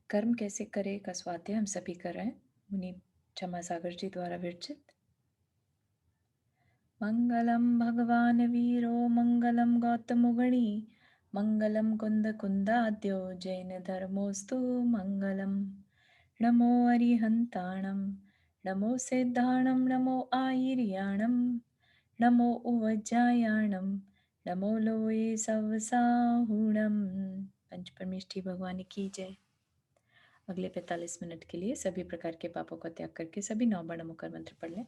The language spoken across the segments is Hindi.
कर्म कैसे करे का स्वाध्याय हम सभी कर रहे हैं। मुनि क्षमा सागर जी द्वारा विरचित। मंगलम भगवान वीरो मंगलम गौतमुगणी मंगलम कुंद कुंदाद्यो जैन धर्मोस्तु मंगलम। नमो अरिहंताणम नमो सिद्धाणम नमो आयर्याणम नमो उवज्जायाणम नमो लोये सवसाहुणम। पंच परमेष्ठी भगवान की जय। अगले 45 मिनट के लिए सभी प्रकार के पापों का त्याग करके सभी 9 बार नमोकार मंत्र पढ़ लें।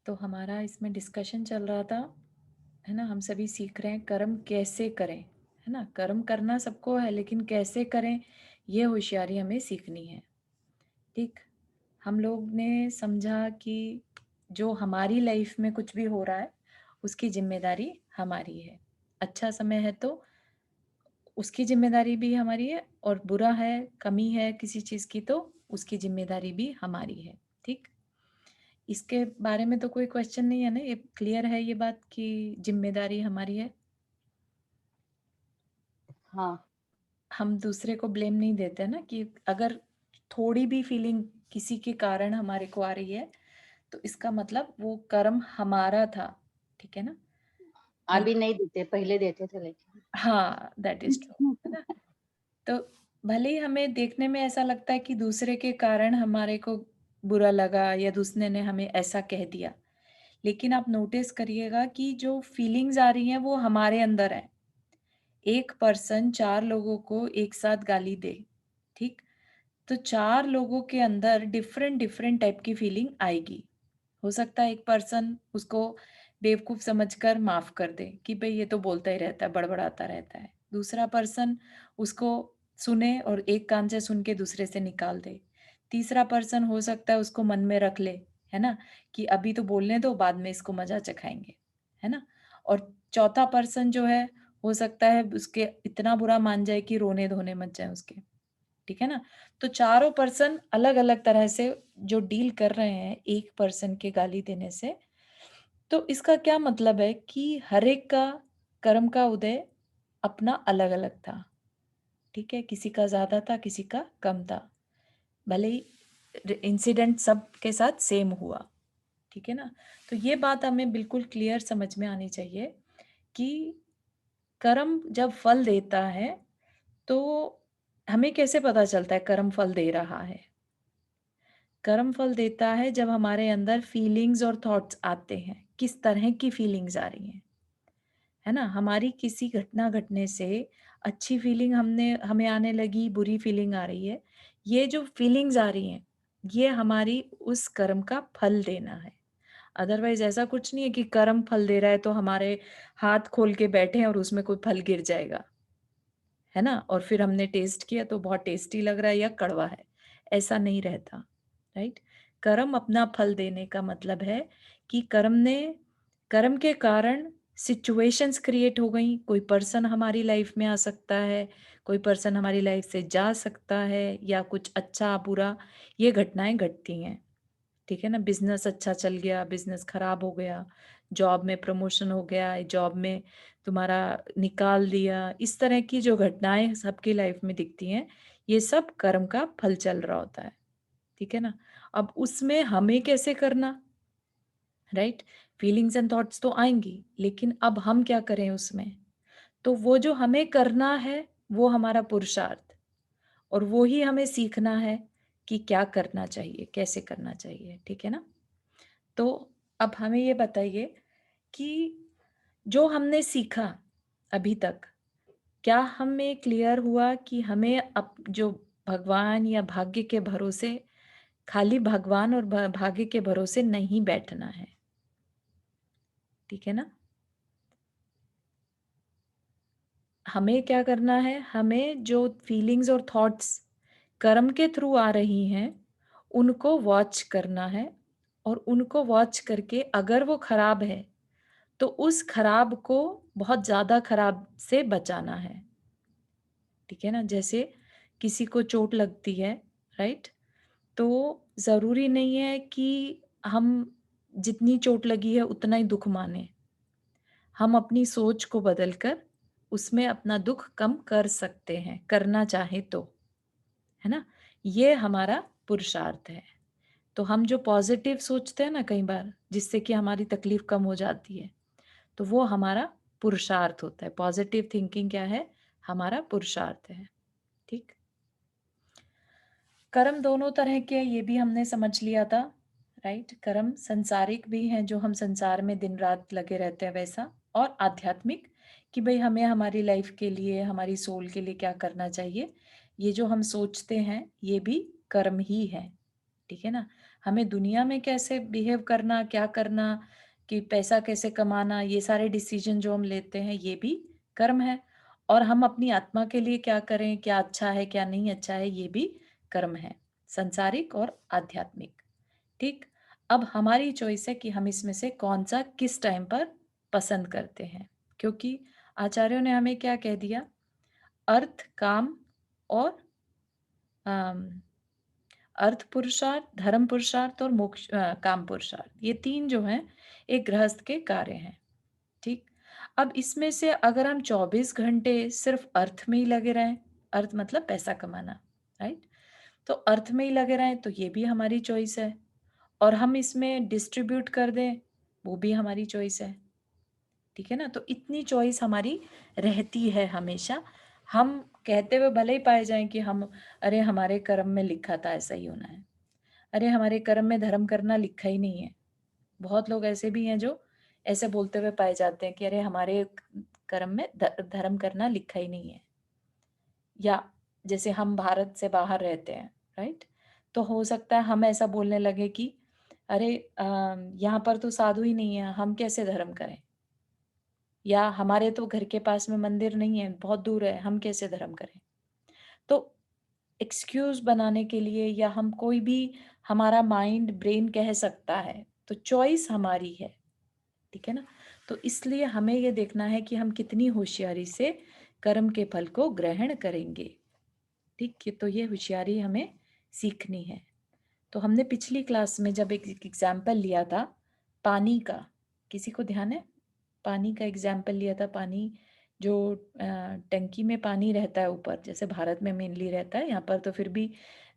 तो हमारा इसमें डिस्कशन चल रहा था, है ना। हम सभी सीख रहे हैं कर्म कैसे करें, है ना। कर्म करना सबको है, लेकिन कैसे करें ये होशियारी हमें सीखनी है। ठीक। हम लोग ने समझा कि जो हमारी लाइफ में कुछ भी हो रहा है उसकी जिम्मेदारी हमारी है। अच्छा समय है तो उसकी जिम्मेदारी भी हमारी है, और बुरा है, कमी है किसी चीज़ की, तो उसकी जिम्मेदारी भी हमारी है। ठीक। इसके बारे में तो कोई क्वेश्चन नहीं है ना, ये क्लियर है ये बात कि जिम्मेदारी हमारी है। हाँ। हम दूसरे को ब्लेम नहीं देते ना, कि अगर थोड़ी भी फीलिंग किसी के कारण हमारे को आ रही है तो इसका मतलब वो कर्म हमारा था। ठीक है ना। भले, अभी नहीं देते, पहले देते थे लेकिन। हाँ दैट इज ट्रू, है ना। तो भले ही हमें देखने में ऐसा लगता है कि दूसरे के कारण हमारे को बुरा लगा या दूसरे ने हमें ऐसा कह दिया, लेकिन आप नोटिस करिएगा कि जो फीलिंग्स आ रही हैं वो हमारे अंदर है। एक पर्सन 4 लोगों को एक साथ गाली दे, ठीक, तो 4 लोगों के अंदर डिफरेंट डिफरेंट टाइप की फीलिंग आएगी। हो सकता है एक पर्सन उसको बेवकूफ समझकर माफ कर दे कि भाई ये तो बोलता ही रहता है, बड़बड़ाता रहता है। दूसरा पर्सन उसको सुने और एक कान से सुन के दूसरे से निकाल दे। तीसरा पर्सन हो सकता है उसको मन में रख ले, है ना, कि अभी तो बोलने दो, बाद में इसको मजा चखाएंगे, है ना। और चौथा पर्सन जो है, हो सकता है उसके इतना बुरा मान जाए कि रोने धोने मच जाए उसके। ठीक है ना। तो चारों पर्सन अलग अलग तरह से जो डील कर रहे हैं एक पर्सन के गाली देने से। तो इसका क्या मतलब है कि हर एक का कर्म का उदय अपना अलग अलग था। ठीक है, किसी का ज्यादा था, किसी का कम था, भले ही इंसिडेंट सब के साथ सेम हुआ। ठीक है ना। तो ये बात हमें बिल्कुल क्लियर समझ में आनी चाहिए कि कर्म जब फल देता है तो हमें कैसे पता चलता है कर्म फल दे रहा है। कर्म फल देता है जब हमारे अंदर फीलिंग्स और थॉट्स आते हैं, किस तरह की फीलिंग्स आ रही हैं, है ना। हमारी किसी घटना घटने से अच्छी फीलिंग हमें आने लगी, बुरी फीलिंग आ रही है, ये जो फीलिंग्स आ रही हैं ये हमारी उस कर्म का फल देना है। अदरवाइज ऐसा कुछ नहीं है कि कर्म फल दे रहा है तो हमारे हाथ खोल के बैठे हैं और उसमें कोई फल गिर जाएगा, है ना, और फिर हमने टेस्ट किया तो बहुत टेस्टी लग रहा है या कड़वा है। ऐसा नहीं रहता। राइट। कर्म अपना फल देने का मतलब है कि कर्म के कारण सिचुएशंस क्रिएट हो गई। कोई पर्सन हमारी लाइफ में आ सकता है, कोई पर्सन हमारी लाइफ से जा सकता है, या कुछ अच्छा बुरा ये घटनाएं घटती हैं। ठीक है ना। बिजनेस अच्छा चल गया, बिजनेस खराब हो गया, जॉब में प्रमोशन हो गया, जॉब में तुम्हारा निकाल दिया, इस तरह की जो घटनाएं सबकी लाइफ में दिखती हैं ये सब कर्म का फल चल रहा होता है। ठीक है ना। अब उसमें हमें कैसे करना, राइट। फीलिंग्स एंड थॉट्स तो आएंगी, लेकिन अब हम क्या करें उसमें। तो वो जो हमें करना है वो हमारा पुरुषार्थ, और वो ही हमें सीखना है कि क्या करना चाहिए, कैसे करना चाहिए। ठीक है ना। तो अब हमें ये बताइए कि जो हमने सीखा अभी तक, क्या हमें क्लियर हुआ कि हमें अब जो भगवान या भाग्य के भरोसे, खाली भगवान और भाग्य के भरोसे नहीं बैठना है। ठीक है ना। हमें क्या करना है, हमें जो फीलिंग्स और थॉट्स कर्म के थ्रू आ रही हैं उनको वॉच करना है और उनको वॉच करके अगर वो खराब है, तो उस खराब को बहुत ज़्यादा खराब से बचाना है, ठीक है ना? जैसे किसी को चोट लगती है, राइट? तो ज़रूरी नहीं है कि हम जितनी चोट लगी है उतना ही दुःख मानें। हम अपनी सोच को बदलकर उसमें अपना दुःख कम कर सकते हैं, करना चाहें तो, है ना? ये हमारा पुरुषार्थ है। तो हम जो पॉज़िटिव सोचते हैं ना कई बार, जिससे कि हमारी तकलीफ़ कम हो जाती है, तो वो हमारा पुरुषार्थ होता है। पॉज़िटिव थिंकिंग क्या है? हमारा पुरुषार्थ है, ठीक? कर्म दोनों तरह के ये भी हमने समझ लिया था, राइट? कर्म संसारिक भी हैं जो हम संसार में दिन-रात लगे रहते हैं वैसा, और आध्यात्मिक कि भई हमें हमारी लाइफ़ के लिए, हमारी सोल के लिए क्या करना चाहिए। ये जो हम सोचते हैं, ये भी कर्म ही है, ठीक है ना? हमें दुनिया में कैसे बिहेव करना, क्या करना, कि पैसा कैसे कमाना, ये सारे डिसीज़न जो हम लेते हैं, ये भी कर्म है। और हम अपनी आत्मा के लिए क्या करें, क्या अच्छा है, क्या नहीं अच्छा है, ये भी कर्म है, सांसारिक और आध्यात्मिक, ठीक? अब हमारी चॉइस है कि हम इसमें से कौन-सा किस टाइम पर पसंद करते हैं। क्योंकि आचार्यों ने हमें क्या कह दिया? अर्थ, काम और अम, अर्थ पुरुषार्थ, धर्म पुरुषार्थ और काम पुरुषार्थ, ये 3 जो हैं, एक गृहस्थ के कार्य हैं, ठीक? अब इसमें से अगर हम 24 घंटे सिर्फ़ अर्थ में ही लगे रहें, अर्थ मतलब पैसा कमाना, राइट? तो अर्थ में ही लगे रहें तो ये भी हमारी चॉइस है, और हम इसमें डिस्ट्रीब्यूट कर दें, वो भी हमारी चॉइस है, ठीक है ना? तो इतनी चॉइस हमारी रहती है हमेशा। हम कहते हुए भले ही पाए जाएँ कि हम अरे! हमारे कर्म में लिखा था ऐसा ही होना है। अरे! हमारे कर्म में धर्म करना लिखा ही नहीं है। बहुत लोग ऐसे भी हैं जो ऐसे बोलते हुए पाए जाते हैं कि अरे! हमारे कर्म में धर्म करना लिखा ही नहीं है। या जैसे हम भारत से बाहर रहते हैं, राइट? तो हो सकता है हम ऐसा बोलने लगे कि अरे यहाँ पर तो साधु ही नहीं है, हम कैसे धर्म करें? या हमारे तो घर के पास में मंदिर नहीं है, बहुत दूर है, हम कैसे धर्म करें? तो एक्सक्यूज़ बनाने के लिए, या हम कोई भी, हमारा माइंड, ब्रेन कह सकता है, तो चॉइस हमारी है, ठीक है ना? तो इसलिए हमें ये देखना है कि हम कितनी होशियारी से कर्म के फल को ग्रहण करेंगे। ठीक है, तो ये होशियारी हमें सीखनी है। तो हमने पिछली क्लास में जब एक एग्जाम्पल लिया था पानी का, किसी को ध्यान है? पानी का एग्जाम्पल लिया था, पानी जो टंकी में पानी रहता है ऊपर, जैसे भारत में मेनली रहता है, यहाँ पर तो फिर भी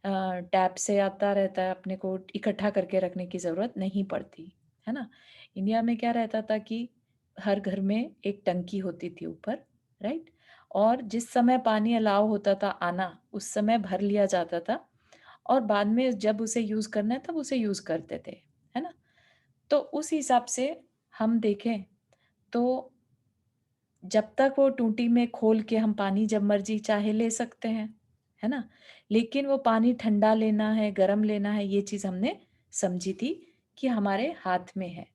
टैप से आता रहता है, अपने को इकट्ठा करके रखने की ज़रूरत नहीं पड़ती, है ना? इंडिया में क्या रहता था कि हर घर में एक टंकी होती थी ऊपर, राइट? और जिस समय पानी अलाउ होता था आना, उस समय भर लिया जाता था, और बाद में जब उसे यूज़ करना है तब उसे यूज़ करते थे, है ना? तो उस हिसाब से हम देखें तो जब तक वो टूटी में खोल के हम पानी जब मर्ज़ी चाहे ले सकते हैं, है ना? लेकिन वो पानी ठंडा लेना है, गरम लेना है, ये चीज़ हमने समझी थी कि हमारे हाथ में है।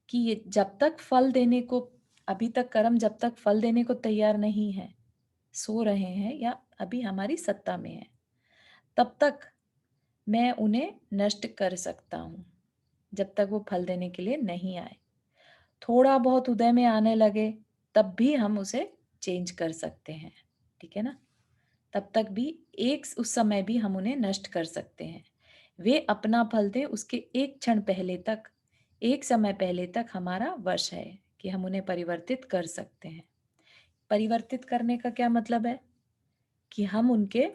कि ये जब तक फल देने को, अभी तक कर्म जब तक फल देने को तैयार नहीं है, सो रहे हैं या अभी हमारी सत्ता में है, तब तक मैं उन्हें नष्ट कर सकता हूँ, जब तक वो फल देने के लिए नहीं आए। थोड़ा बहुत उदय में आने लगे, तब भी हम उसे चेंज कर सकते हैं, ठीक है ना? तब तक भी उस समय भी हम उन्हें नष्ट कर सकते हैं। वे अपना फल दें उसके एक क्षण पहले तक, एक समय पहले तक हमारा वश है कि हम उन्हें परिवर्तित कर सकते हैं। परिवर्तित करने का क्या मतलब है? कि हम उनके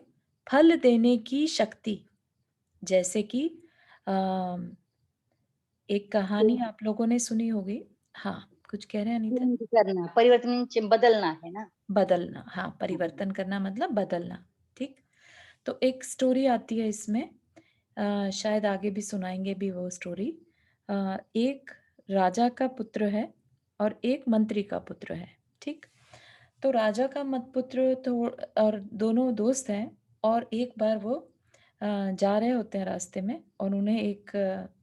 फल देने की शक्ति, जैसे कि अ, एक कहानी चेंज आप लोगों ने सुनी होगी। हाँ, कुछ कह रहे हैं अनीता? चेंज करना, परिवर्तन बदलना है ना? बदलना, हाँ, हाँ, परिवर्तन करना मतलब बदलना, ठीक? तो एक स्टोरी आती है इसमें, शायद आगे भी सुनाएँगे भी वो स्टोरी। एक राजा का पुत्र है और एक मंत्री का पुत्र है, ठीक? तो राजा का मत पुत्र तो, और दोनों दोस्त हैं, और एक बार वो जा रहे होते हैं रास्ते में, और उन्हें एक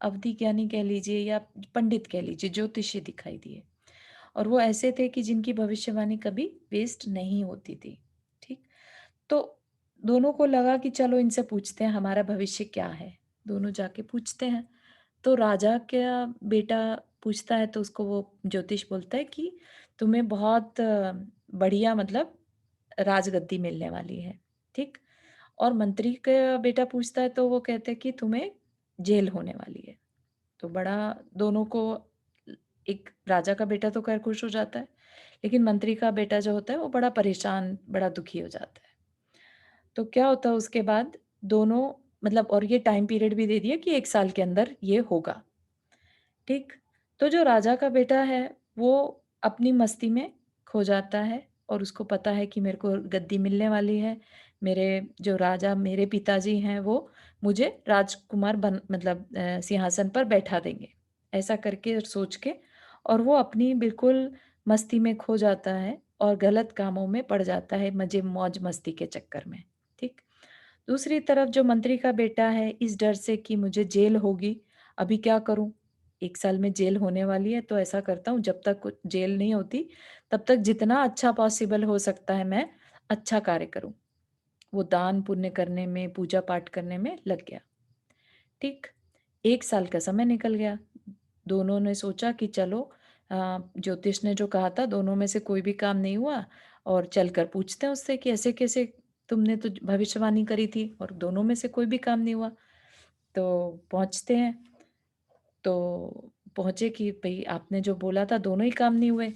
अवधी ज्ञानी कह लीजिए या पंडित कह लीजिए, ज्योतिषी दिखाई दिए। और वो ऐसे थे कि जिनकी भविष्यवाणी कभी वेस्ट नहीं होती थी, ठीक? तो दोनों को लगा कि चलो इनसे पूछते हैं हमारा भविष्य क्या है। दोनों जाके पूछते हैं। तो राजा का बेटा पूछता है तो उसको वो ज्योतिष बोलता है कि तुम्हें बहुत बढ़िया मतलब राजगद्दी मिलने वाली है, ठीक? और मंत्री का बेटा पूछता है तो वो कहते हैं कि तुम्हें जेल होने वाली है। तो बड़ा दोनों को एक राजा का बेटा तो खैर खुश हो जाता है, लेकिन मंत्री का बेटा जो होता है वो बड़ा परेशान, बड़ा दुखी हो जाता है। तो क्या होता है उसके बाद दोनों मतलब और ये टाइम पीरियड भी दे दिया कि 1 साल के अंदर ये होगा, ठीक? तो जो राजा का बेटा है वो अपनी मस्ती में खो जाता है और उसको पता है कि मेरे को गद्दी मिलने वाली है। मेरे जो राजा मेरे पिताजी हैं वो मुझे राजकुमार बन मतलब सिंहासन पर बैठा देंगे। ऐसा करके सोच के और वो अपनी बिल्कुल मस्ती में खो जाता है और गलत कामों में पड़ जाता है मज़े मौज-मस्ती के चक्कर में, ठीक? दूसरी तरफ जो मंत्री का बेटा है इस डर से कि मुझे जेल होगी, अभी क्या करूँ? 1 साल में जेल होने वाली है तो ऐसा करता हूँ जब तक जेल नहीं होती, तब तक जितना अच्छा पॉसिबल हो सकता है मैं अच्छा कार्य करूँ। वो दान पुण्य करने में, पूजा-पाठ करने में लग गया। ठीक, 1 साल का समय निकल गया। दोनों ने सोचा कि चलो ज्योतिष ने जो कहा था दोनों में से कोई भी काम नहीं हुआ और चलकर पूछते हैं उससे कि ऐसे कैसे तुमने तो भविष्यवाणी करी थी और दोनों में से कोई भी काम नहीं हुआ। तो पहुँचते हैं, तो पहुँचे कि भई आपने जो बोला था दोनों ही काम नहीं हुए।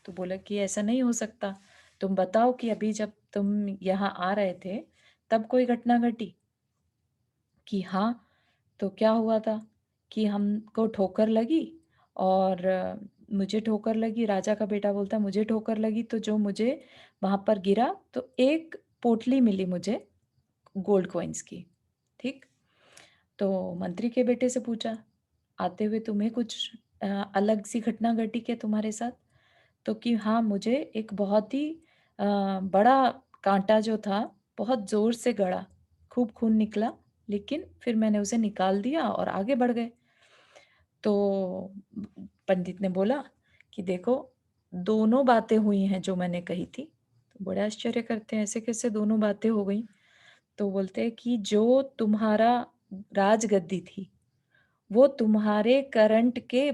तो बोला कि ऐसा नहीं हो सकता। तुम बताओ कि अभी जब तुम यहाँ आ रहे थे, तब कोई घटना घटी? कि हाँ, तो क्या हुआ था कि हमको ठोकर लगी और मुझे ठोकर लगी, राजा का बेटा बोलता है मुझे ठोकर लगी तो जो मुझे वहाँ पर गिरा तो एक पोटली मिली मुझे गोल्ड कॉइन्स की, ठीक? तो मंत्री के बेटे से पूछा, आते हुए तुम्हें कुछ अलग सी घटना घटी क्या तुम्हारे साथ? तो कि हाँ, मुझे एक बहुत ही बड़ा काँटा जो था, बहुत ज़ोर से गड़ा, खूब खून निकला, लेकिन फिर मैंने उसे निकाल दिया और आगे बढ़ गए। तो पंडित ने बोला कि देखो, दोनों बातें हुई हैं जो मैंने कही थी। तो बड़े आश्चर्य करते हैं, ऐसे कैसे दोनों बातें हो गईं? तो बोलते हैं कि जो तुम्हारा राजगद्दी थी, वो तुम्हारे करंट के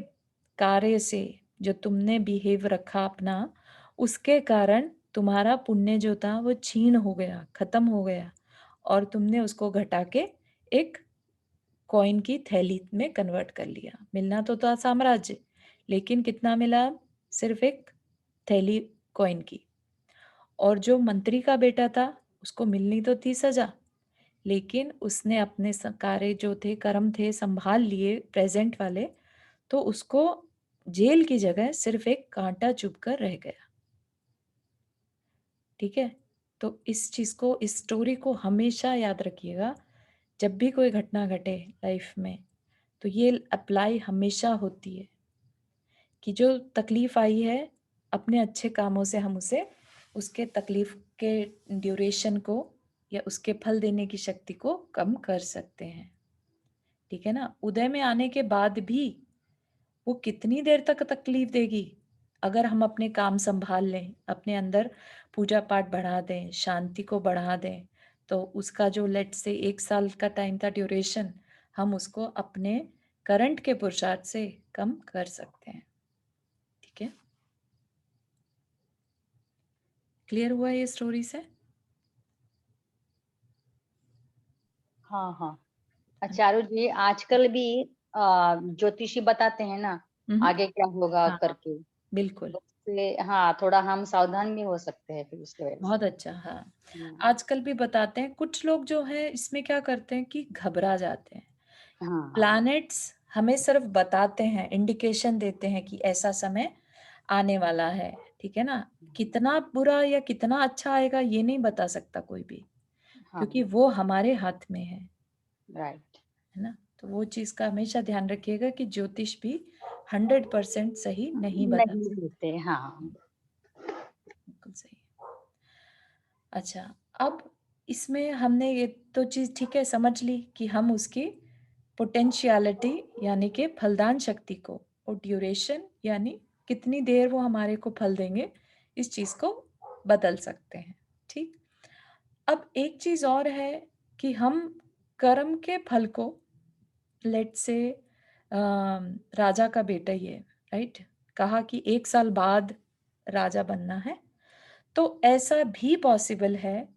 कार्य से जो तुमने बिहेव रखा अपना, उसके कारण तुम्हारा पुण्य जो था वो क्षीण हो गया, खत्म हो गया और तुमने उसको घटा के एक कॉइन की थैली में कन्वर्ट कर लिया। मिलना तो था साम्राज्य, लेकिन कितना मिला? सिर्फ़ एक थैली कॉइन की। और जो मंत्री का बेटा था, उसको मिलनी तो थी सज़ा, लेकिन उसने अपने कार्य जो थे, कर्म थे, संभाल लिए प्रेज़ेंट वाले, तो उसको जेल की जगह सिर्फ़ एक काँटा चुभ कर रह गया, ठीक है? तो इस चीज़ को, इस स्टोरी को हमेशा याद रखिएगा, जब भी कोई घटना घटे लाइफ़ में, तो ये अप्लाई हमेशा होती है कि जो तकलीफ़ आई है, अपने अच्छे कामों से हम उसे उसके तकलीफ़ के ड्यूरेशन को या उसके फल देने की शक्ति को कम कर सकते हैं, ठीक है ना? उदय में आने के बाद भी वो कितनी देर तक तकलीफ देगी? अगर हम अपने काम सँभाल लें, अपने अंदर पूजा-पाठ बढ़ा दें, शांति को बढ़ा दें, तो उसका जो लेट्स से 1 साल का टाइम था ड्यूरेशन, हम उसको अपने करंट के पुरुषार्थ से कम कर सकते हैं। ठीक है? क्लियर हुआ ये स्टोरी से? हाँ, हाँ। हाँ, चारू जी आजकल भी ज्योतिषी बताते हैं ना, हुँ, हुँ। आगे क्या होगा हाँ, हाँ, करके। बिल्कुल। तो उससे हाँ, थोड़ा हम सावधान भी हो सकते हैं फिर उसकी वजह से। बहुत अच्छा, हाँ। हुँ। आजकल भी बताते हैं, कुछ लोग जो हैं इसमें क्या करते हैं कि घबरा जाते हैं। हाँ, हाँ। प्लैनेट्स हमें सिर्फ बताते हैं, इंडिकेशन देते हैं कि ऐसा समय आने वाला है, ठीक है ना? कितना बुरा या कितना अच्छा आएगा ये नहीं बता सकता कोई भी, हाँ, क्योंकि वो हमारे हाथ में राइट। है ना? तो वो चीज़ का हमेशा ध्यान रखिएगा कि ज्योतिष भी 100% सही नहीं बता नहीं सकता। रहते, हाँ। बिल्कुल सही। अच्छा, अब इसमें हमने ये तो चीज़ ठीक है समझ ली कि हम उसकी पोटेंशियलिटी यानी कि फलदान शक्ति को और ड्यूरेशन यानी कितनी देर वो हमारे को फल देंगे, इस चीज़ को बदल सकते हैं, ठीक? अब एक चीज़ और है कि हम कर्म के फल को, लेट्स से राजा का बेटा ही है, राइट? कहा कि 1 साल बाद राजा बनना है, तो ऐसा भी पॉसिबल है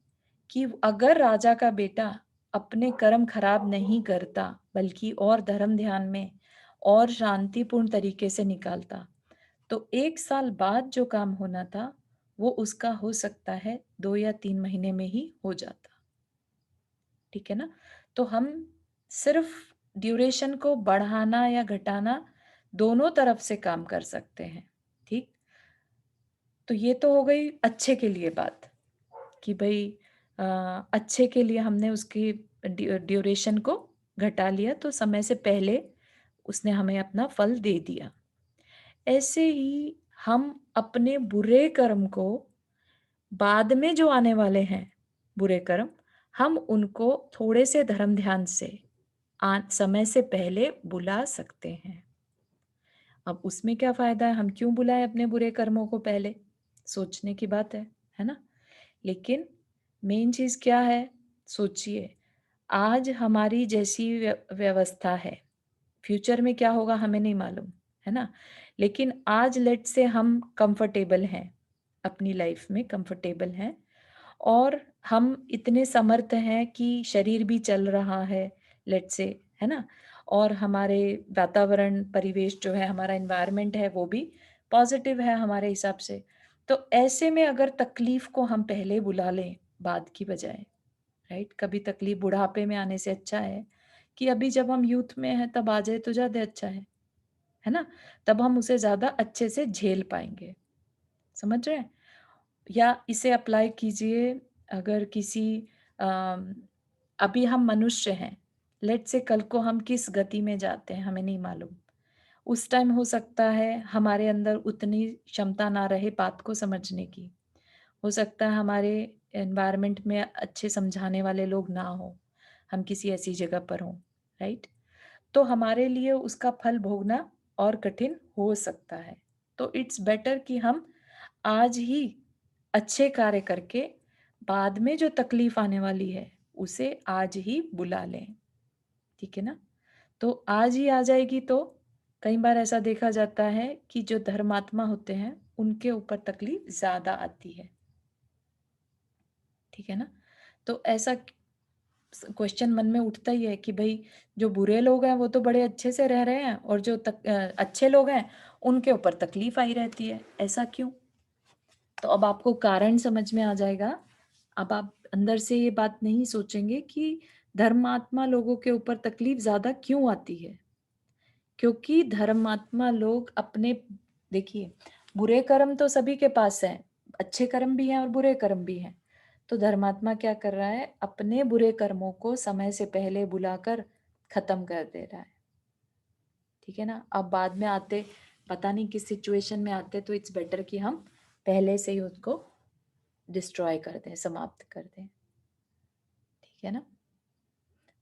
कि अगर राजा का बेटा अपने कर्म खराब नहीं करता, बल्कि और धर्म ध्यान में और शांतिपूर्ण तरीके से निकालता, तो 1 साल बाद जो काम होना था, वो उसका हो सकता है 2 या 3 महीने में ही हो जाता। ठीक है ना? तो हम सिर्फ़ ड्यूरेशन को बढ़ाना या घटाना दोनों तरफ से काम कर सकते हैं, ठीक? तो ये तो हो गई अच्छे के लिए बात कि भई अ, अच्छे के लिए हमने उसकी ड्यूरेशन को घटा लिया, तो समय से पहले उसने हमें अपना फल दे दिया। ऐसे ही हम अपने बुरे कर्म को बाद में जो आने वाले हैं बुरे कर्म, हम उनको थोड़े से धर्म ध्यान से समय से पहले बुला सकते हैं। अब उसमें क्या फ़ायदा है, हम क्यों बुलाएँ अपने बुरे कर्मों को पहले? सोचने की बात है ना? लेकिन मेन चीज़ क्या है? सोचिए, आज हमारी जैसी व्यवस्था है, फ्यूचर में क्या होगा हमें नहीं मालूम, है ना? लेकिन आज लेट्स से हम कंफर्टेबल हैं, अपनी लाइफ़ में कंफर्टेबल हैं और हम इतने समर्थ हैं कि शरीर भी चल रहा है, लेट्स से, है ना? और हमारे वातावरण, परिवेश जो है, हमारा एनवायरनमेंट है, वो भी पॉज़िटिव है हमारे हिसाब से। तो ऐसे में अगर तकलीफ़ को हम पहले बुला लें, बाद की बजाय, राइट? कभी तकलीफ़ बुढ़ापे में आने से अच्छा है कि अभी जब हम यूथ में हैं, तब आ जाए तो ज़्यादा अच्छा है ना? तब हम उसे ज़्यादा अच्छे से झेल पाएँगे। समझ रहे हैं? या इसे अप्लाई कीजिए अगर किसी अम, अभी हम मनुष्य हैं, लेट्स से कल को हम किस गति में जाते हैं हमें नहीं मालूम। उस टाइम हो सकता है हमारे अंदर उतनी क्षमता ना रहे बात को समझने की। हो सकता है हमारे एनवायरनमेंट में अच्छे समझाने वाले लोग ना हों, हम किसी ऐसी जगह पर हों, राइट? तो हमारे लिए उसका फल भोगना और कठिन हो सकता है। तो इट्स बेटर कि हम आज ही अच्छे कार्य करके बाद में जो तकलीफ आने वाली है, उसे आज ही बुला लें, ठीक है ना? तो आज ही आ जाएगी तो कई बार ऐसा देखा जाता है कि जो धर्मात्मा होते हैं, उनके ऊपर तकलीफ ज़्यादा आती है, ठीक है ना? तो ऐसा क्वेश्चन मन में उठता ही है कि भई जो बुरे लोग हैं वो तो बड़े अच्छे से रह रहे हैं और जो अच्छे लोग हैं उनके ऊपर तकलीफ आई रहती है, ऐसा क्यों? तो अब आपको कारण समझ में आ जाएगा। अब आप अंदर से ये बात नहीं सोचेंगे कि धर्मात्मा लोगों के ऊपर तकलीफ ज़्यादा क्यों आती है? क्योंकि धर्मात्मा लोग अपने देखिए, बुरे कर्म तो सभी के पास हैं, अच्छे कर्म भी हैं और बुरे कर्म भी हैं। तो धर्मात्मा क्या कर रहा है, अपने बुरे कर्मों को समय से पहले बुलाकर खत्म कर दे रहा है, ठीक है ना? अब बाद में आते, पता नहीं किस सिचुएशन में आते, तो इट्स बेटर कि हम पहले से ही उसको डिस्ट्रॉय कर दें, समाप्त कर दें, ठीक है ना?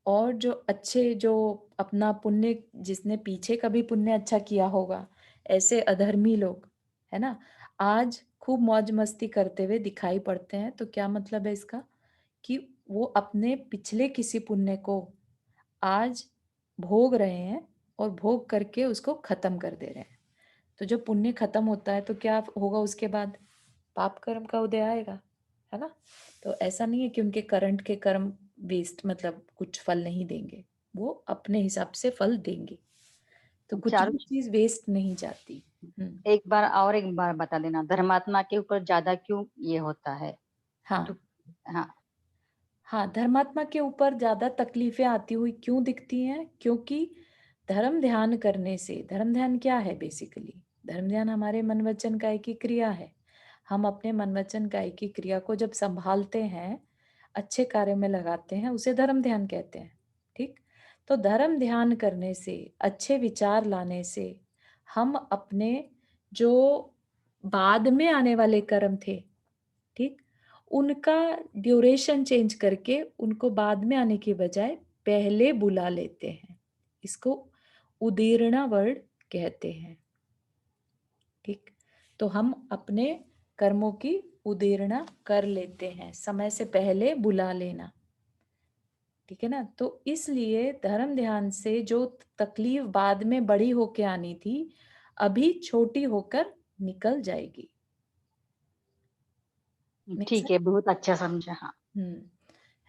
और जो अच्छे जो अपना पुण्य जिसने पीछे कभी पुण्य अच्छा किया होगा, ऐसे अधर्मी लोग, है ना? आज खूब मौज-मस्ती करते हुए दिखाई पड़ते हैं, तो क्या मतलब है इसका? कि वो अपने पिछले किसी पुण्य को आज भोग रहे हैं और भोग करके उसको खत्म कर दे रहे हैं। तो जब पुण्य खत्म होता है तो क्या होगा उसके बाद? पाप कर्म का उदय आएगा, है ना? तो ऐसा नहीं है कि उनके करंट के कर्म वेस्ट मतलब कुछ फल नहीं देंगे। वो अपने हिसाब से फल देंगे। तो कुछ चारू भी चीज़ वेस्ट नहीं जाती। हुँ, एक बार बता देना, धर्मात्मा के ऊपर ज़्यादा क्यों ये होता है? हाँ। तो हाँ, हाँ, धर्मात्मा के ऊपर ज़्यादा तकलीफ़ें आती हुई क्यों दिखती हैं? क्योंकि धर्म ध्यान करने से, धर्म ध्यान क्या है बेसिकली? धर्म ध्यान हमारे मन वचन काया की क्रिया है। हम अपने मन वचन काया की क्रिया को जब सँभालते हैं, अच्छे कार्य में लगाते हैं, उसे धर्म ध्यान कहते हैं, ठीक? तो धर्म ध्यान करने से, अच्छे विचार लाने से, हम अपने जो बाद में आने वाले कर्म थे, ठीक? उनका ड्यूरेशन चेंज करके उनको बाद में आने की बजाय पहले बुला लेते हैं। इसको उदीर्णा वर्ड कहते हैं, ठीक? तो हम अपने कर्मों की उदेरना कर लेते हैं, समय से पहले बुला लेना। ठीक है ना? तो इसलिए धर्म ध्यान से जो तकलीफ बाद में बड़ी होके आनी थी, अभी छोटी होकर निकल जाएगी। मेक ठीक सेंस? है, बहुत अच्छा समझा। हाँ। हुँ।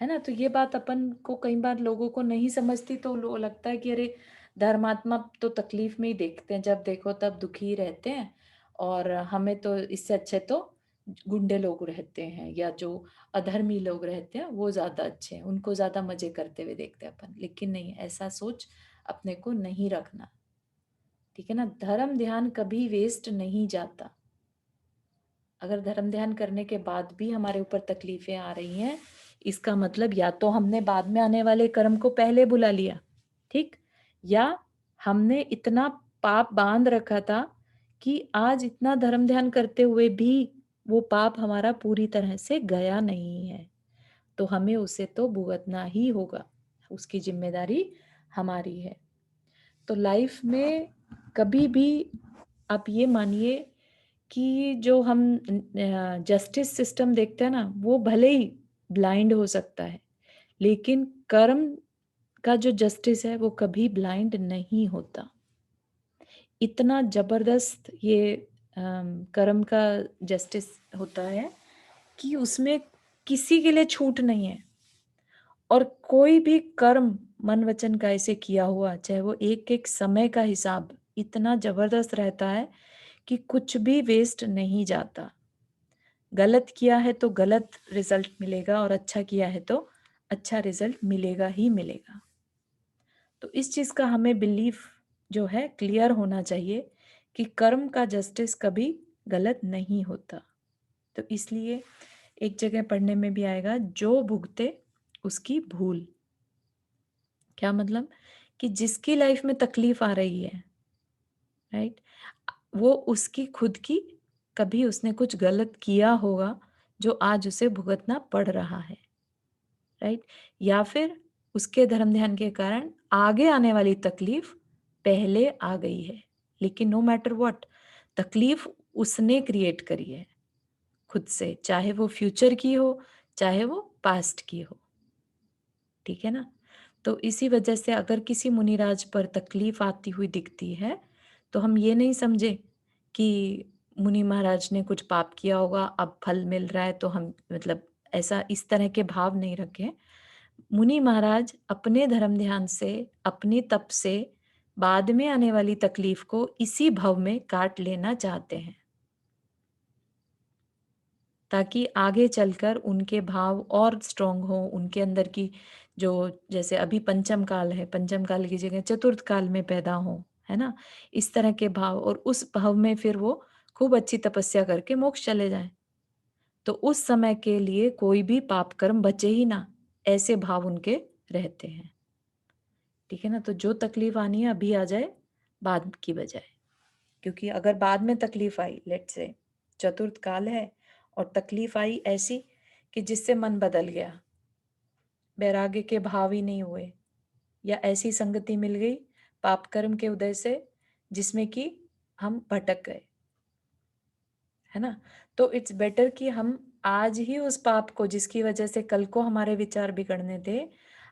है ना? तो ये बात अपन को कई बार लोगों को नहीं समझती, तो लो लगता है कि अरे धर्मात्मा तो तकलीफ में ही देखते हैं, जब देखो तब दुखी ही रहते हैं और हमें तो इससे अच्छे तो गुंडे लोग रहते हैं या जो अधर्मी लोग रहते हैं वो ज़्यादा अच्छे हैं, उनको ज़्यादा मज़े करते हुए देखते हैं अपन। लेकिन नहीं, ऐसा सोच अपने को नहीं रखना। ठीक है ना? धर्म ध्यान कभी वेस्ट नहीं जाता। अगर धर्म ध्यान करने के बाद भी हमारे ऊपर तकलीफें आ रही हैं, इसका मतलब या तो हमने बाद में आने वाले कर्म को पहले बुला लिया, ठीक? या हमने इतना पाप बांध रखा था कि आज इतना धर्म ध्यान करते हुए भी वो पाप हमारा पूरी तरह से गया नहीं है, तो हमें उसे तो भुगतना ही होगा, उसकी जिम्मेदारी हमारी है। तो लाइफ में कभी भी आप ये मानिए कि जो हम जस्टिस सिस्टम देखते हैं ना, वो भले ही ब्लाइंड हो सकता है, लेकिन कर्म का जो जस्टिस है वो कभी ब्लाइंड नहीं होता। इतना ज़बरदस्त ये कर्म का जस्टिस होता है कि उसमें किसी के लिए छूट नहीं है और कोई भी कर्म मन वचन काया से किया हुआ, चाहे वो एक-एक समय का हिसाब इतना ज़बरदस्त रहता है कि कुछ भी वेस्ट नहीं जाता। गलत किया है तो गलत रिजल्ट मिलेगा और अच्छा किया है तो अच्छा रिजल्ट मिलेगा ही मिलेगा। तो इस चीज़ का हमें बिलीफ जो है क्लियर होना चाहिए कि कर्म का जस्टिस कभी गलत नहीं होता। तो इसलिए एक जगह पढ़ने में भी आएगा, जो भुगते उसकी भूल। क्या मतलब? कि जिसकी लाइफ में तकलीफ आ रही है, राइट? वो उसकी खुद की, कभी उसने कुछ गलत किया होगा जो आज उसे भुगतना पड़ रहा है, राइट? या फिर उसके धर्म ध्यान के कारण आगे आने वाली तकलीफ पहले आ गई है। लेकिन नो मैटर व्हाट, तकलीफ उसने क्रिएट करी है खुद से, चाहे वो फ्यूचर की हो, चाहे वो पास्ट की हो। ठीक है ना? तो इसी वजह से अगर किसी मुनिराज पर तकलीफ आती हुई दिखती है, तो हम ये नहीं समझे कि मुनि महाराज ने कुछ पाप किया होगा, अब फल मिल रहा है तो हम मतलब ऐसा इस तरह के भाव नहीं रखें। मुनि महाराज अपने धर्म ध्यान से, अपनी तप से बाद में आने वाली तकलीफ को इसी भव में काट लेना चाहते हैं। ताकि आगे चलकर उनके भाव और स्ट्रॉन्ग हो, उनके अंदर की जो, जैसे अभी पंचम काल है, पंचम काल की जगह चतुर्थ काल में पैदा हो, है ना? इस तरह के भाव, और उस भाव में फिर वो खूब अच्छी तपस्या करके मोक्ष चले जाएँ। तो उस समय के लिए कोई भी पाप कर्म बचे ही ना, ऐसे भाव उनके रहते हैं। ठीक है ना? तो जो तकलीफ आनी है अभी आ जाए, बाद की बजाय। क्योंकि अगर बाद में तकलीफ आई, लेट्स से चतुर्थ काल है और तकलीफ आई ऐसी कि जिससे मन बदल गया, वैराग्य के भाव ही नहीं हुए, या ऐसी संगति मिल गई पाप कर्म के उदय से जिसमें कि हम भटक गए, है ना? तो इट्स बेटर कि हम आज ही उस पाप को, जिसकी वजह से कल को हमारे विचार बिगड़ने थे,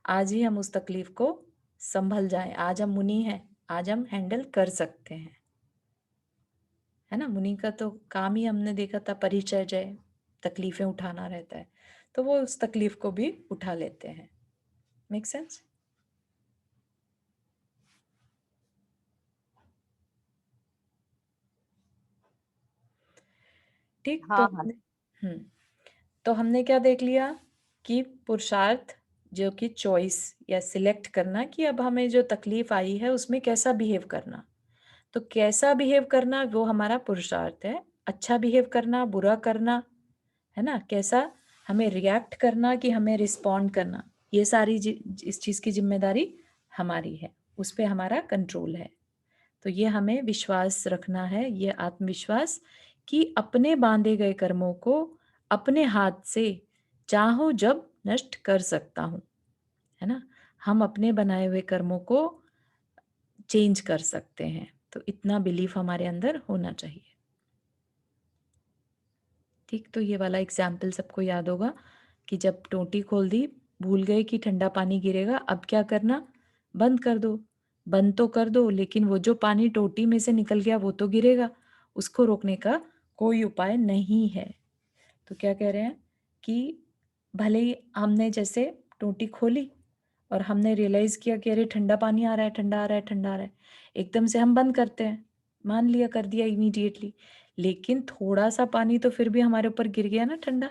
आज ही हम उस तकलीफ को संभल जाएं। आज हम मुनि हैं, आज हम हैंडल कर सकते हैं, है ना? मुनि का तो काम ही हमने देखा था परिचर्या, तकलीफें उठाना रहता है, तो वो उस तकलीफ को भी उठा लेते हैं। Make sense? ठीक, तो हाँ, हाँ। हमने तो हमने क्या देख लिया कि पुरुषार्थ, जो कि चॉइस या सिलेक्ट करना, कि अब हमें जो तकलीफ आई है उसमें कैसा बिहेव करना। तो कैसा बिहेव करना वो हमारा पुरुषार्थ है। अच्छा बिहेव करना, बुरा करना, है ना? कैसा हमें रिएक्ट करना कि हमें रिस्पॉन्ड करना, ये सारी इस चीज़ की ज़िम्मेदारी हमारी है, उस पे हमारा कंट्रोल है। तो ये हमें विश्वास रखना है, ये आत्मविश्वास कि अपने बांधे गए कर्मों को अपने हाथ से चाहो जब नष्ट कर सकता हूँ, है ना? हम अपने बनाए हुए कर्मों को चेंज कर सकते हैं। तो इतना बिलीफ हमारे अंदर होना चाहिए। ठीक, तो ये वाला एग्जाम्पल सबको याद होगा कि जब टोटी खोल दी, भूल गए कि ठंडा पानी गिरेगा, अब क्या करना? बंद कर दो। बंद तो कर दो, लेकिन वो जो पानी टोटी में से निकल गया वो तो गिरेगा। उसको रोकने का कोई उपाय नहीं है। तो क्या कह रहे हैं कि भले ही हमने जैसे टोटी खोली और हमने रियलाइज़ किया कि अरे ठंडा पानी आ रहा है, ठंडा आ रहा है, ठंडा आ रहा है। एकदम से हम बंद करते हैं, मान लिया, कर दिया इमीडिएटली। लेकिन थोड़ा-सा पानी तो फिर भी हमारे ऊपर गिर गया ना ठंडा,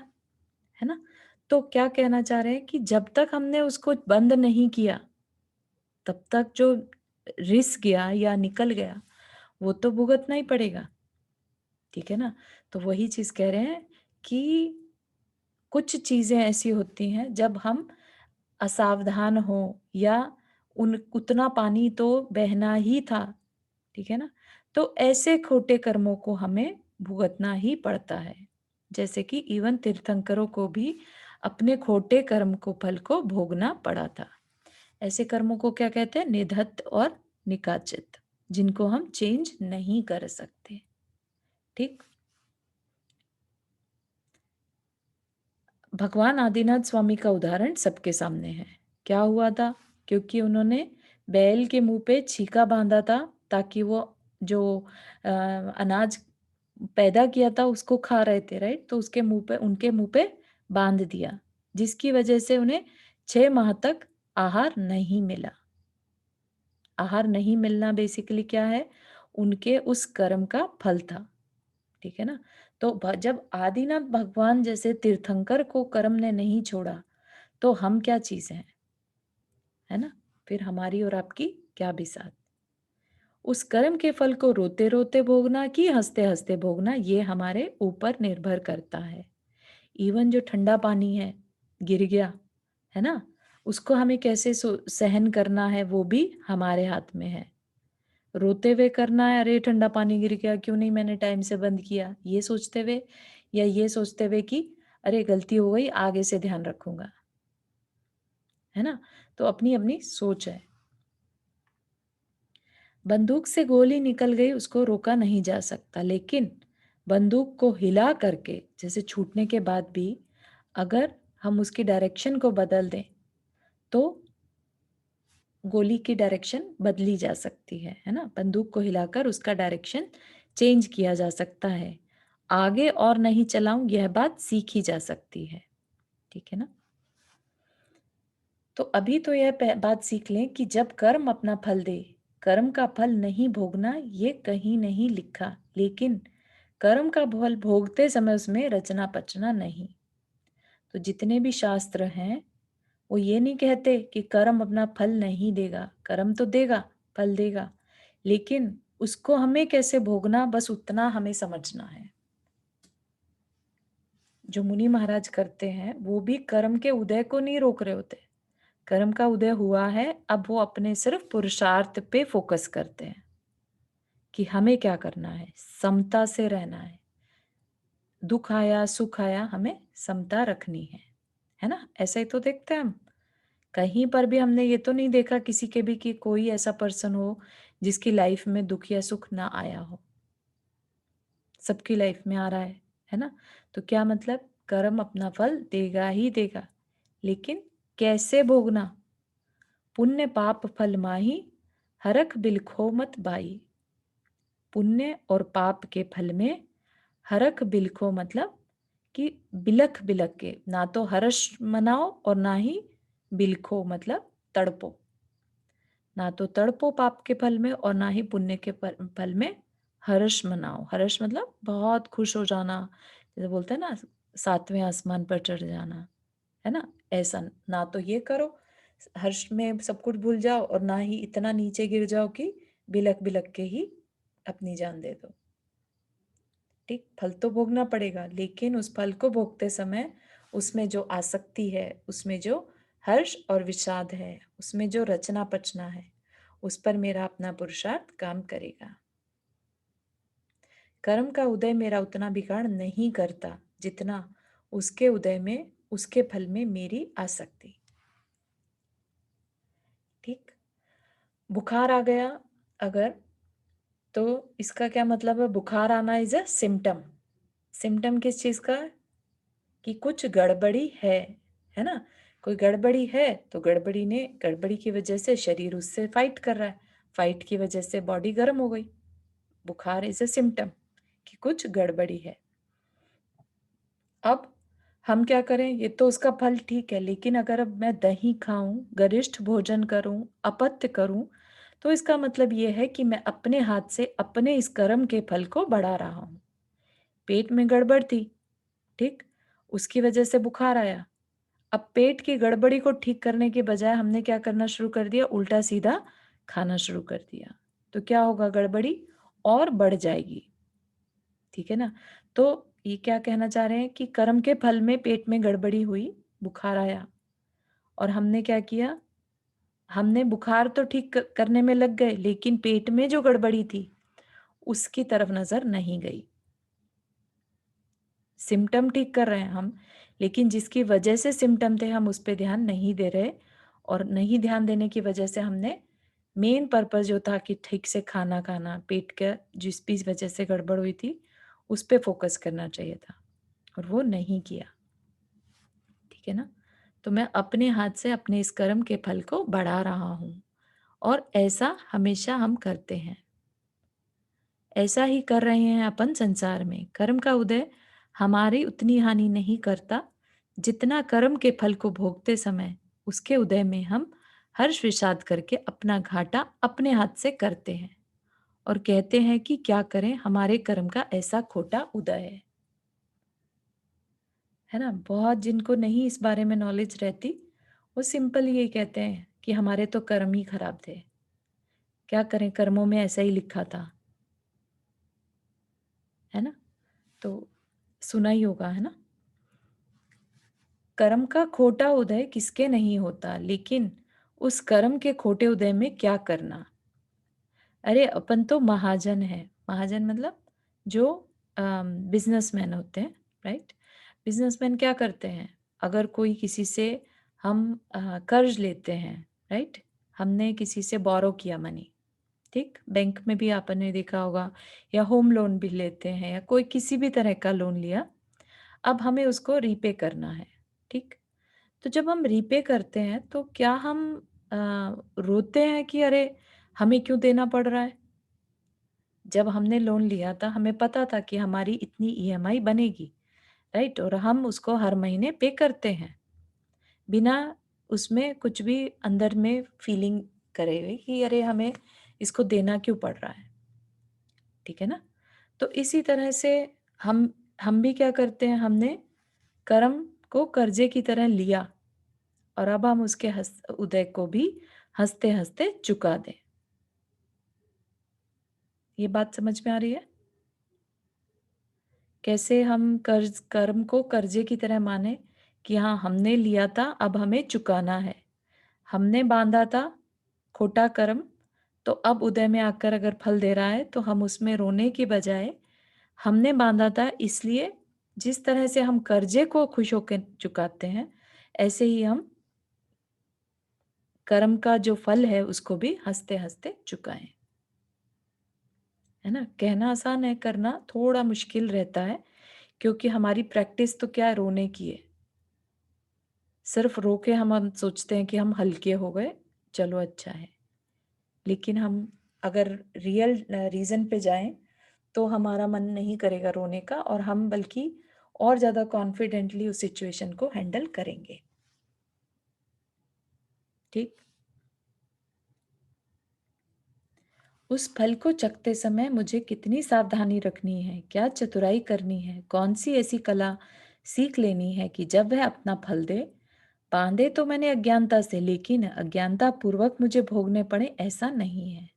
है ना? तो क्या कहना चाह रहे हैं कि जब तक हमने उसको बंद नहीं किया, तब तक जो रिस गया या निकल गया, वो तो भुगतना ही पड़ेगा, ठीक है ना? तो वही चीज़ कह रहे हैं कि कुछ चीज़ें ऐसी होती हैं जब हम असावधान हो या उन उतना पानी तो बहना ही था, ठीक है ना? तो ऐसे खोटे कर्मों को हमें भुगतना ही पड़ता है। जैसे कि इवन तीर्थंकरों को भी अपने खोटे कर्म को फल को भोगना पड़ा था। ऐसे कर्मों को क्या कहते हैं? निधत्त और निकाचित, जिनको हम चेंज नहीं कर सकते। ठीक? भगवान आदिनाथ स्वामी का उदाहरण सबके सामने है। क्या हुआ था? क्योंकि उन्होंने बैल के मुंह पे छीका बांधा था ताकि वो जो अनाज पैदा किया था उसको खा रहे थे, राइट? तो उसके मुंह पे, उनके मुंह पे बांध दिया, जिसकी वजह से उन्हें 6 माह तक आहार नहीं मिला। आहार नहीं मिलना बेसिकली क्या है? उनके उस कर्म का फल था, ठीक है ना? तो जब आदिनाथ भगवान जैसे तीर्थंकर को कर्म ने नहीं छोड़ा, तो हम क्या चीज़ हैं, है ना? फिर हमारी और आपकी क्या बिसात? उस कर्म के फल को रोते-रोते भोगना कि हँसते-हँसते भोगना, ये हमारे ऊपर निर्भर करता है। इवन जो ठंडा पानी है, गिर गया, है ना? उसको हमें कैसे सहन करना है, वो भी हमारे हाथ में है। रोते हुए करना है, अरे ठंडा पानी गिर गया, क्यों नहीं मैंने टाइम से बंद किया, ये सोचते हुए, या ये सोचते हुए कि अरे गलती हो गई, आगे से ध्यान रखूँगा, है ना? तो अपनी-अपनी सोच है। बंदूक से गोली निकल गई, उसको रोका नहीं जा सकता, लेकिन बंदूक को हिला करके, जैसे छूटने के बाद भी अगर हम उसकी डायरेक्शन को बदल दें, तो गोली की डायरेक्शन बदली जा सकती है ना? बंदूक को हिलाकर उसका डायरेक्शन चेंज किया जा सकता है। आगे और नहीं चलाऊँ, यह बात सीखी जा सकती है, ठीक है ना? तो अभी तो यह बात सीख लें कि जब कर्म अपना फल दे, कर्म का फल नहीं भोगना ये कहीं नहीं लिखा, लेकिन कर्म का फल भोगते समय उसमें रचना-पचना नहीं। तो जितने भी शास्त्र हैं, वो ये नहीं कहते कि कर्म अपना फल नहीं देगा, कर्म तो देगा, फल देगा, लेकिन उसको हमें कैसे भोगना, बस उतना हमें समझना है। जो मुनि महाराज करते हैं, वो भी कर्म के उदय को नहीं रोक रहे होते। कर्म का उदय हुआ है, अब वो अपने सिर्फ पुरुषार्थ पे फोकस करते हैं कि हमें क्या करना है, समता से रहना है। दुख आया, सुख आया, हमें समता रखनी है ना? ऐसा ही तो देखते हैं हम। कहीं पर भी हमने ये तो नहीं देखा किसी के भी कि कोई ऐसा पर्सन हो जिसकी लाइफ में दुख या सुख ना आया हो। सबकी लाइफ में आ रहा है ना? तो क्या मतलब, कर्म अपना फल देगा ही देगा, लेकिन कैसे भोगना? पुण्य पाप फल माही, हरख बिलखो मत बाई। पुण्य और पाप के फल में हरख बिलखो मतलब कि बिलख बिलख के, ना तो हर्ष मनाओ और ना ही बिलखो मतलब तड़पो। ना तो तड़पो पाप के फल में और ना ही पुण्य के फल में हर्ष मनाओ। हर्ष मतलब बहुत खुश हो जाना, जैसे बोलते हैं ना, सातवें आसमान पर चढ़ जाना, है ना? ऐसा ना तो ये करो, हर्ष में सब कुछ भूल जाओ, और ना ही इतना नीचे गिर जाओ कि बिलक बिलक के ही अपनी जान दे दो। ठीक, फल तो भोगना पड़ेगा, लेकिन उस फल को भोगते समय उसमें जो आसक्ति है, उसमें जो हर्ष और विषाद है, उसमें जो रचना पचना है, उस पर मेरा अपना पुरुषार्थ काम करेगा। कर्म का उदय मेरा उतना बिगाड़ नहीं करता जितना उसके उदय में, उसके फल में मेरी आसक्ति। ठीक, बुखार आ गया अगर, तो इसका क्या मतलब है? बुखार आना इज अ सिम्टम। सिम्पटम किस चीज़ का? कि कुछ गड़बड़ी है ना? कोई गड़बड़ी है, तो गड़बड़ी की वजह से शरीर उससे फाइट कर रहा है, फाइट की वजह से बॉडी गर्म हो गई। बुखार इज़ अ सिम्पटम कि कुछ गड़बड़ी है। अब हम क्या करें? ये तो उसका फल ठीक है, लेकिन अगर अब मैं दही खाऊँ, गरिष्ठ भोजन करूँ, अपत्य करूँ, तो इसका मतलब ये है कि मैं अपने हाथ से अपने इस कर्म के फल को बढ़ा रहा हूँ। पेट में गड़बड़ थी, ठीक? उसकी वजह से बुखार आया। अब पेट की गड़बड़ी को ठीक करने के बजाय हमने क्या करना शुरू कर दिया? उल्टा-सीधा खाना शुरू कर दिया। तो क्या होगा? गड़बड़ी और बढ़ जाएगी। ठीक है ना? तो ये क्या कहना चाह रहे हैं कि कर्म के फल में पेट में गड़बड़ी हुई, बुखार आया और हमने क्या किया? हमने बुखार तो ठीक करने में लग गए, लेकिन पेट में जो गड़बड़ी थी, उसकी तरफ नज़र नहीं गई। सिम्पटम ठीक कर रहे हैं हम, लेकिन जिसकी वजह से सिम्पटम थे हम उस पे ध्यान नहीं दे रहे और नहीं ध्यान देने की वजह से हमने मेन पर्पस जो था कि ठीक से खाना खाना, पेट का जिस भी वजह से गड़बड़ हुई थी, उस पे फ़ोकस करना चाहिए था और वो नहीं किया। ठीक है ना? तो मैं अपने हाथ से अपने इस कर्म के फल को बढ़ा रहा हूँ और ऐसा हमेशा हम करते हैं। ऐसा ही कर रहे हैं अपन संसार में। कर्म का उदय हमारी उतनी हानि नहीं करता, जितना कर्म के फल को भोगते समय उसके उदय में हम हर्ष विषाद करके अपना घाटा अपने हाथ से करते हैं और कहते हैं कि क्या करें हमारे कर्म का ऐसा खोटा उदय है ना? बहुत जिनको नहीं इस बारे में नॉलेज रहती, वो सिंपल यही कहते हैं कि हमारे तो कर्म ही खराब थे। क्या करें कर्मों में ऐसा ही लिखा था, है ना? तो सुना ही होगा, है ना? कर्म का खोटा उदय किसके नहीं होता, लेकिन उस कर्म के खोटे उदय में क्या करना? अरे अपन तो महाजन हैं, महाजन मतलब जो बिज़नेसमैन होते हैं, राइट? बिज़नेसमैन क्या करते हैं? अगर कोई किसी से हम कर्ज़ लेते हैं, राइट? हमने किसी से बोरो किया मनी, ठीक? बैंक में भी आपने देखा होगा या होम लोन भी लेते हैं या कोई किसी भी तरह का लोन लिया, अब हमें उसको रीपे करना है, ठीक? तो जब हम रीपे करते हैं तो क्या हम अ, रोते हैं कि अरे! हमें क्यों देना पड़ रहा है? जब हमने लोन लिया था हमें पता था कि हमारी इतनी ईएमआई बनेगी, राइट? और हम उसको हर महीने पे करते हैं, बिना उसमें कुछ भी अंदर में फीलिंग करे हुए कि अरे! हमें इसको देना क्यों पड़ रहा है, ठीक है ना? तो इसी तरह से हम हम भी क्या करते हैं हमने कर्म को कर्जे की तरह लिया और अब हम उसके उदय को भी हँसते-हँसते चुका दें। ये बात समझ में आ रही है? कैसे हम कर्म को कर्जे की तरह माने कि हाँ, हमने लिया था अब हमें चुकाना है। हमने बाँधा था खोटा कर्म, तो अब उदय में आकर अगर फल दे रहा है तो हम उसमें रोने की बजाय हमने बाँधा था इसलिए जिस तरह से हम कर्जे को खुश होके चुकाते हैं, ऐसे ही हम कर्म का जो फल है उसको भी हँसते-हँसते चुकाएँ। है ना? कहना आसान है, करना थोड़ा मुश्किल रहता है क्योंकि हमारी प्रैक्टिस तो क्या है रोने की है। सिर्फ़ रो के हम सोचते हैं कि हम हल्के हो गए, चलो अच्छा है। लेकिन हम अगर रियल रीज़न पे जाएँ, तो हमारा मन नहीं करेगा रोने का और हम बल्कि और ज़्यादा कॉन्फिडेंटली उस सिचुएशन को हैंडल करेंगे। ठीक? उस फल को चखते समय मुझे कितनी सावधानी रखनी है, क्या चतुराई करनी है, कौन-सी ऐसी कला सीख लेनी है कि जब वह अपना फल दे, बाँधे तो मैंने अज्ञानता से, लेकिन अज्ञानता पूर्वक मुझे भोगने पड़े ऐसा नहीं है।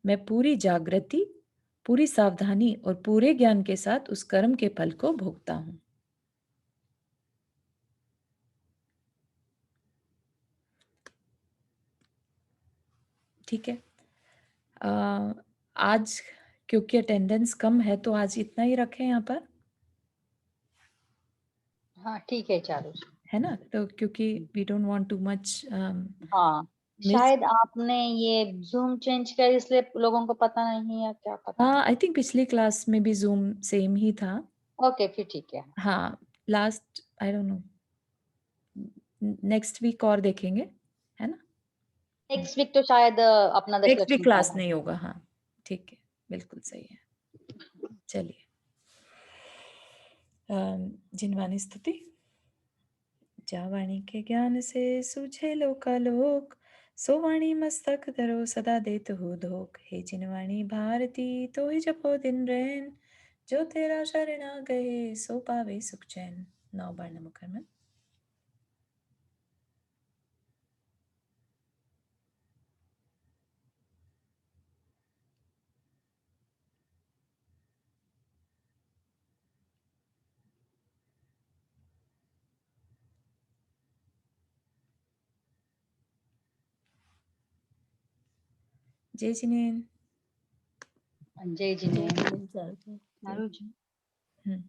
मैं पूरी जागृति, पूरी सावधानी और पूरे ज्ञान के साथ उस कर्म के फल को भोगता हूँ। ठीक है? अ, आज क्योंकि अटेंडेंस कम है तो आज इतना ही रखें यहाँ पर, हाँ, ठीक है चारू। है ना? तो क्योंकि we don't want to much हाँ, मिस शायद आपने ये ज़ूम चेंज किया इसलिए लोगों को पता नहीं है, क्या पता? हाँ, आई थिंक पिछली क्लास में भी ज़ूम सेम ही था। ओके, फिर ठीक है। हाँ, last I don't know next week और देखेंगे, है ना? हुँ, नेक्स्ट वीक तो शायद अपना नेक्स्ट वीक दशलक्ष्मी का क्लास है। नहीं होगा, हाँ, ठीक है, बिल्कुल सही है। चलिए जिनवानी स्तुति। जा वाणी के ज्ञान से सूझे लोकालोक, सो वाणी मस्तक धरो सदा देत हो धोख। हे जिनवाणी भारती तो ही जपो दिन रैन, जो तेरा शरण आ गए सो पावे सुख चैन। 9 बार नमः में। जय जिनेन। जय जिनेन्द्र। जय जिनेन। नारू जी। हुँ।